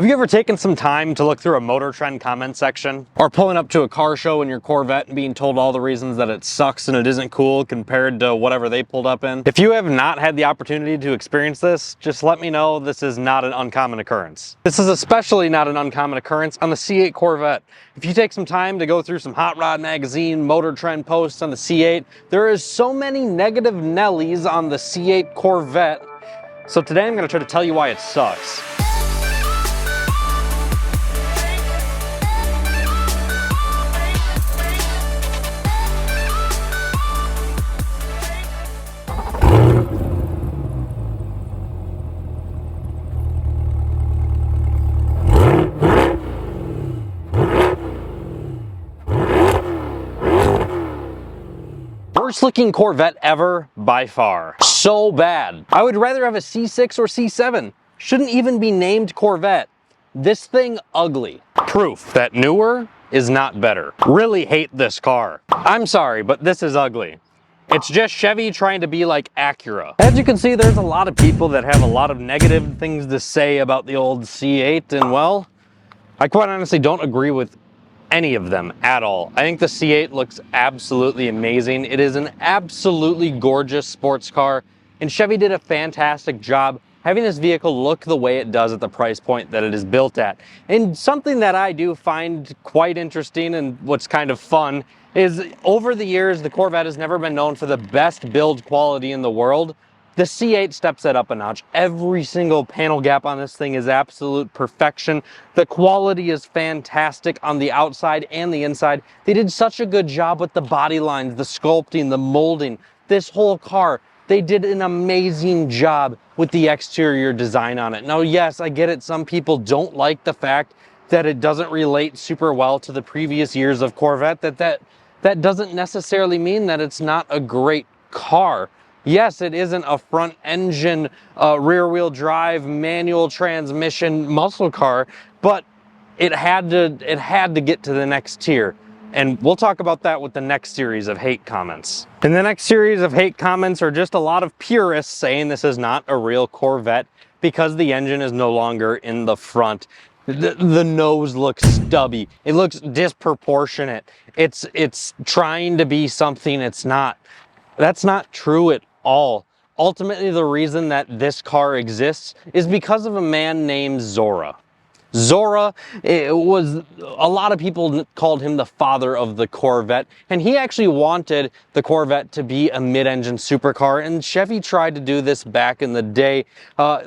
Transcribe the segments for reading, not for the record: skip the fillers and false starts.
Have you ever taken some time to look through a Motor Trend comment section? Or pulling up to a car show in your Corvette and being told all the reasons that it sucks and it isn't cool compared to whatever they pulled up in? If you have not had the opportunity to experience this, just let me know this is not an uncommon occurrence. This is especially not an uncommon occurrence on the C8 Corvette. If you take some time to go through some Hot Rod Magazine, Motor Trend posts on the C8, there is so many negative Nellies on the C8 Corvette. So today I'm going to try to tell you why it sucks. Worst looking Corvette ever, by far. So bad. I would rather have a C6 or C7. Shouldn't even be named Corvette. This thing ugly. Proof that newer is not better. Really hate this car. I'm sorry, but this is ugly. It's just Chevy trying to be like Acura. As you can see, there's a lot of people that have a lot of negative things to say about the old C8, and well, I quite honestly don't agree with any of them at all. I think the C8 looks absolutely amazing. It is an absolutely gorgeous sports car, and Chevy did a fantastic job having this vehicle look the way it does at the price point that it is built at. And something that I do find quite interesting and what's kind of fun is over the years, the Corvette has never been known for the best build quality in the world. The C8 steps that up a notch. Every single panel gap on this thing is absolute perfection. The quality is fantastic on the outside and the inside. They did such a good job with the body lines, the sculpting, the molding. This whole car, they did an amazing job with the exterior design on it. Now, yes, I get it. Some people don't like the fact that it doesn't relate super well to the previous years of Corvette. That doesn't necessarily mean that it's not a great car. Yes, it isn't a front engine, rear wheel drive, manual transmission muscle car, but it had to get to the next tier. And we'll talk about that with the next series of hate comments. And the next series of hate comments are just a lot of purists saying this is not a real Corvette because the engine is no longer in the front. The nose looks stubby. It looks disproportionate. It's trying to be something it's not. That's not true at all. Ultimately, the reason that this car exists is because of a man named Zora. Zora, a lot of people called him the father of the Corvette, and he actually wanted the Corvette to be a mid-engine supercar, and Chevy tried to do this back in the day.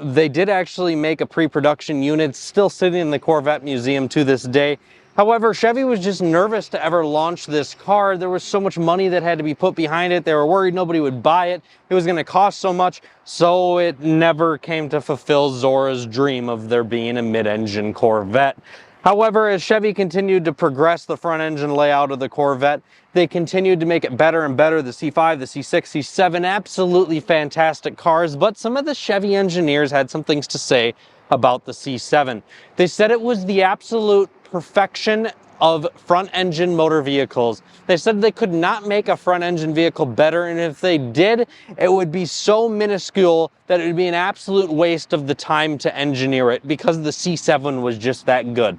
They did actually make a pre-production unit still sitting in the Corvette Museum to this day. However, Chevy was just nervous to ever launch this car. There was so much money that had to be put behind it. They were worried nobody would buy it. It was going to cost so much, so it never came to fulfill Zora's dream of there being a mid-engine Corvette. However, as Chevy continued to progress the front engine layout of the Corvette, they continued to make it better and better. The C5, the C6, C7, absolutely fantastic cars, but some of the Chevy engineers had some things to say about the C7. They said it was the absolute perfection of front engine motor vehicles. They said they could not make a front engine vehicle better, and if they did, it would be so minuscule that it would be an absolute waste of the time to engineer it because the C7 was just that good.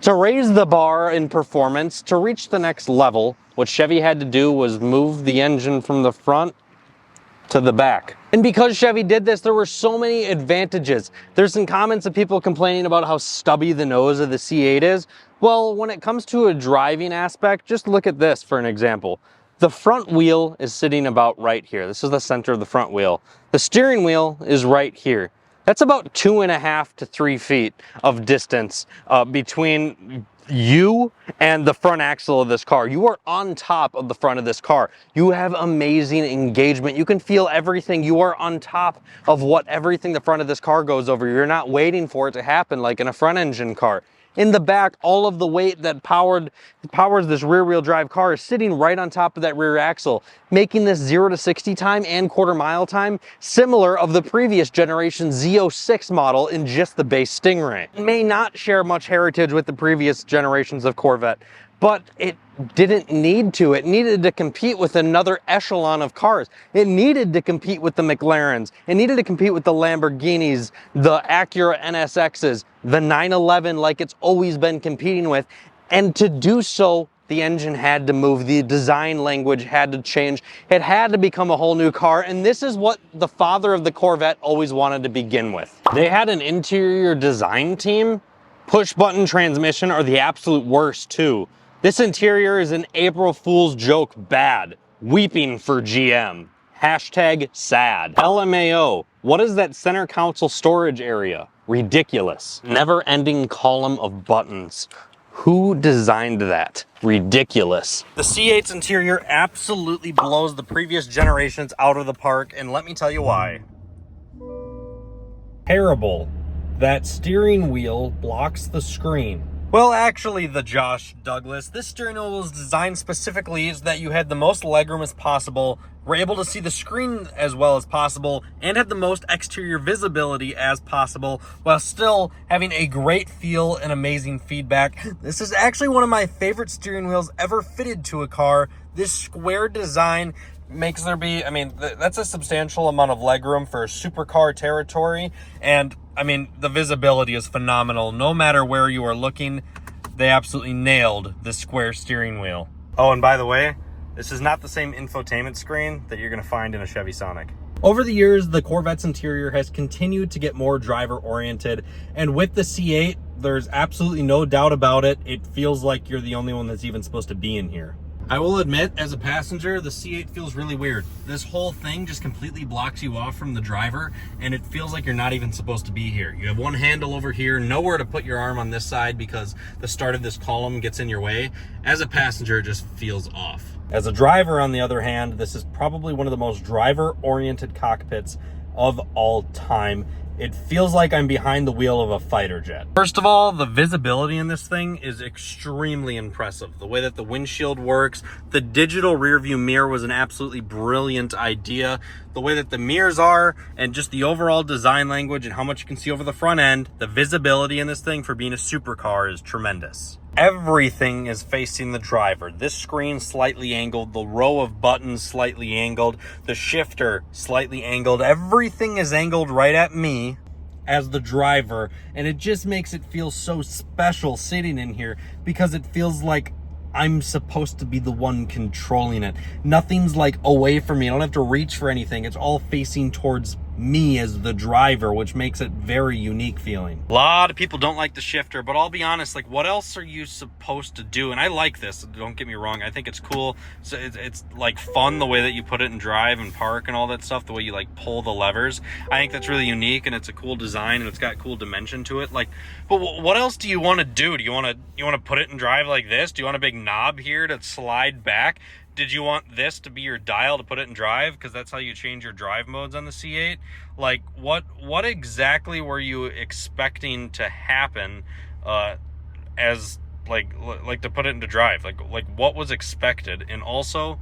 To raise the bar in performance, to reach the next level, what Chevy had to do was move the engine from the front to the back. And because Chevy did this, there were so many advantages. There's some comments of people complaining about how stubby the nose of the C8 is. Well, when it comes to a driving aspect, just look at this for an example. The front wheel is sitting about right here. This is the center of the front wheel. The steering wheel is right here. That's about 2.5 to 3 feet of distance between you and the front axle of this car. You are on top of the front of this car. You have amazing engagement. You can feel everything. You are on top of everything the front of this car goes over. You're not waiting for it to happen like in a front engine car. In the back, all of the weight that powers this rear-wheel drive car is sitting right on top of that rear axle, making this 0 to 60 time and quarter-mile time similar of the previous generation Z06 model in just the base Stingray. It may not share much heritage with the previous generations of Corvette, but it didn't need to. It needed to compete with another echelon of cars. It needed to compete with the McLarens. It needed to compete with the Lamborghinis, the Acura NSXs, the 911 like it's always been competing with. And to do so, the engine had to move, the design language had to change, it had to become a whole new car, and this is what the father of the Corvette always wanted to begin with. They had an interior design team. Push button transmission are the absolute worst too. This interior is an April Fool's joke bad, weeping for GM. Hashtag sad. LMAO, what is that center console storage area? Ridiculous. Never-ending column of buttons. Who designed that? Ridiculous. The C8's interior absolutely blows the previous generations out of the park, and let me tell you why. Terrible. That steering wheel blocks the screen. Well, actually, the Josh Douglas, this steering wheel was designed specifically so that you had the most legroom as possible, were able to see the screen as well as possible, and had the most exterior visibility as possible, while still having a great feel and amazing feedback. This is actually one of my favorite steering wheels ever fitted to a car. This square design makes there be, I mean, that's a substantial amount of legroom for supercar territory, and I mean, the visibility is phenomenal. No matter where you are looking, they absolutely nailed the square steering wheel. Oh, and by the way, this is not the same infotainment screen that you're going to find in a Chevy Sonic. Over the years, the Corvette's interior has continued to get more driver-oriented, and with the C8, there's absolutely no doubt about it. It feels like you're the only one that's even supposed to be in here. I will admit, as a passenger, the C8 feels really weird. This whole thing just completely blocks you off from the driver, and it feels like you're not even supposed to be here. You have one handle over here, nowhere to put your arm on this side because the start of this column gets in your way. As a passenger, it just feels off. As a driver, on the other hand, this is probably one of the most driver-oriented cockpits of all time. It feels like I'm behind the wheel of a fighter jet. First of all, the visibility in this thing is extremely impressive. The way that the windshield works, the digital rear view mirror was an absolutely brilliant idea. The way that the mirrors are, and just the overall design language and how much you can see over the front end, the visibility in this thing for being a supercar is tremendous. Everything is facing the driver. This screen slightly angled, the row of buttons slightly angled, the shifter slightly angled. Everything is angled right at me as the driver, and it just makes it feel so special sitting in here because it feels like I'm supposed to be the one controlling it. Nothing's like away from me. I don't have to reach for anything. It's all facing towards me as the driver, which makes it very unique feeling. A lot of people don't like the shifter, but I'll be honest, like, what else are you supposed to do? And I like this, don't get me wrong. I think it's cool. So it's like fun the way that you put it in drive and park and all that stuff, the way you like pull the levers. I think that's really unique, and it's a cool design, and it's got cool dimension to it. Like, but what else do you want to do? Do you want to put it in drive like this? Do you want a big knob here to slide back? Did you want this to be your dial to put it in drive? Because that's how you change your drive modes on the C8. Like, what exactly were you expecting to happen as like to put it into drive? Like what was expected? And also,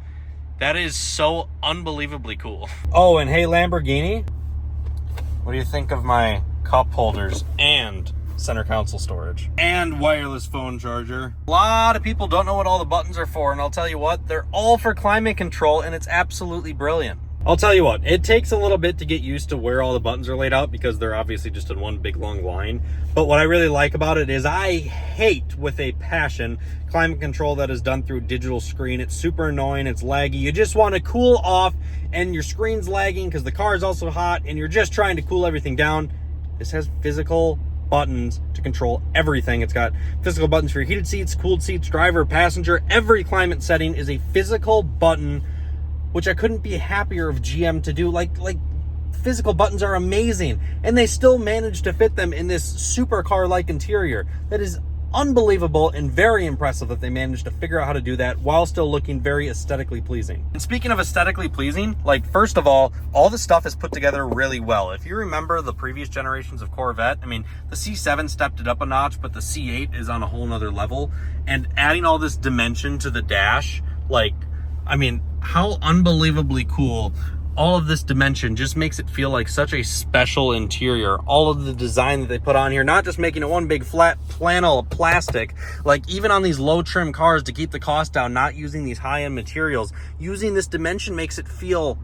that is so unbelievably cool. Oh, and hey, Lamborghini, what do you think of my cup holders and center console storage and wireless phone charger? A lot of people don't know what all the buttons are for, and I'll tell you what, they're all for climate control, and it's absolutely brilliant. I'll tell you what, it takes a little bit to get used to where all the buttons are laid out because they're obviously just in one big long line. But what I really like about it is I hate with a passion climate control that is done through digital screen. It's super annoying, it's laggy. You just want to cool off and your screen's lagging because the car is also hot and you're just trying to cool everything down. This has physical buttons to control everything. It's got physical buttons for your heated seats, cooled seats, driver, passenger. Every climate setting is a physical button, which I couldn't be happier of GM to do. Like physical buttons are amazing, and they still managed to fit them in this supercar-like interior. That is unbelievable and very impressive that they managed to figure out how to do that while still looking very aesthetically pleasing. And speaking of aesthetically pleasing, like, first of all the stuff is put together really well. If you remember the previous generations of Corvette, I mean, the C7 stepped it up a notch, but the C8 is on a whole nother level. And adding all this dimension to the dash, like, I mean, how unbelievably cool All of this dimension just makes it feel like such a special interior. All of the design that they put on here, not just making it one big flat panel of plastic, like even on these low trim cars to keep the cost down, not using these high-end materials, using this dimension makes it feel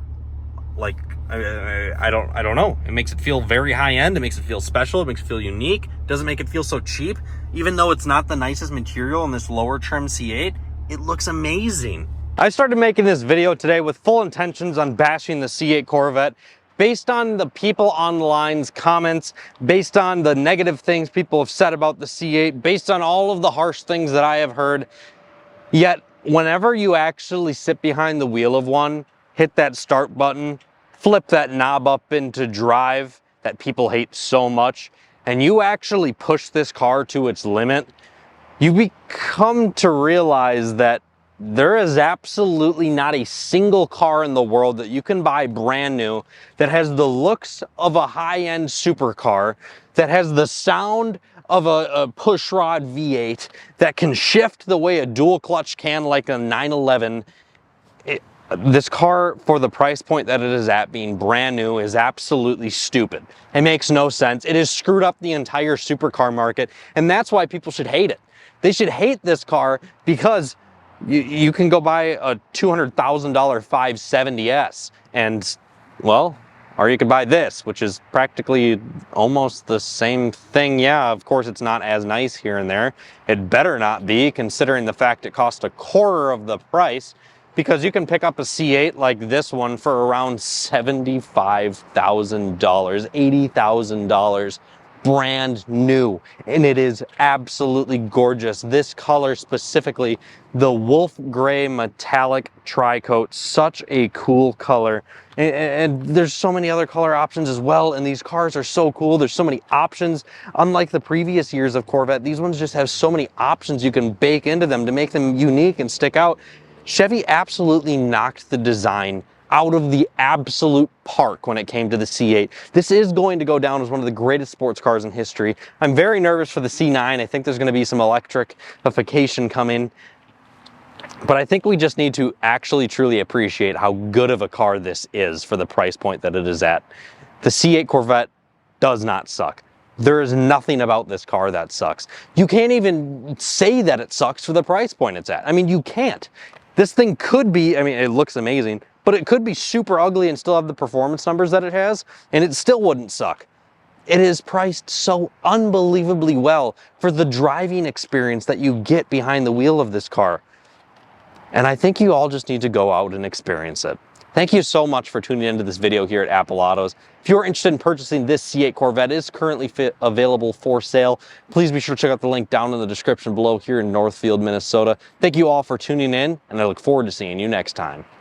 like, I don't know. It makes it feel very high-end. It makes it feel special. It makes it feel unique. It doesn't make it feel so cheap. Even though it's not the nicest material in this lower trim C8, it looks amazing. I started making this video today with full intentions on bashing the C8 Corvette based on the people online's comments, based on the negative things people have said about the C8, based on all of the harsh things that I have heard. Yet, whenever you actually sit behind the wheel of one, hit that start button, flip that knob up into drive that people hate so much, and you actually push this car to its limit, you become to realize that there is absolutely not a single car in the world that you can buy brand new that has the looks of a high-end supercar, that has the sound of a pushrod V8, that can shift the way a dual clutch can like a 911. This car, for the price point that it is at, being brand new, is absolutely stupid. It makes no sense. It has screwed up the entire supercar market, and that's why people should hate it. They should hate this car because you can go buy a $200,000 570S and, well, or you could buy this, which is practically almost the same thing. Yeah, of course it's not as nice here and there. It better not be, considering the fact it cost a quarter of the price, because you can pick up a C8 like this one for around $75,000, $80,000. Brand new, and it is absolutely gorgeous. This color specifically, the wolf gray metallic tri-coat, such a cool color, and there's so many other color options as well, and these cars are so cool. There's so many options. Unlike the previous years of Corvette, these ones just have so many options you can bake into them to make them unique and stick out. Chevy absolutely knocked the design out of the absolute park when it came to the C8. This is going to go down as one of the greatest sports cars in history. I'm very nervous for the C9. I think there's going to be some electrification coming. But I think we just need to actually truly appreciate how good of a car this is for the price point that it is at. The C8 Corvette does not suck. There is nothing about this car that sucks. You can't even say that it sucks for the price point it's at. I mean, you can't. This thing could be, I mean, it looks amazing, but it could be super ugly and still have the performance numbers that it has, and it still wouldn't suck. It is priced so unbelievably well for the driving experience that you get behind the wheel of this car. And I think you all just need to go out and experience it. Thank you so much for tuning into this video here at Apple Autos. If you're interested in purchasing this C8 Corvette, it is currently available for sale. Please be sure to check out the link down in the description below here in Northfield, Minnesota. Thank you all for tuning in, and I look forward to seeing you next time.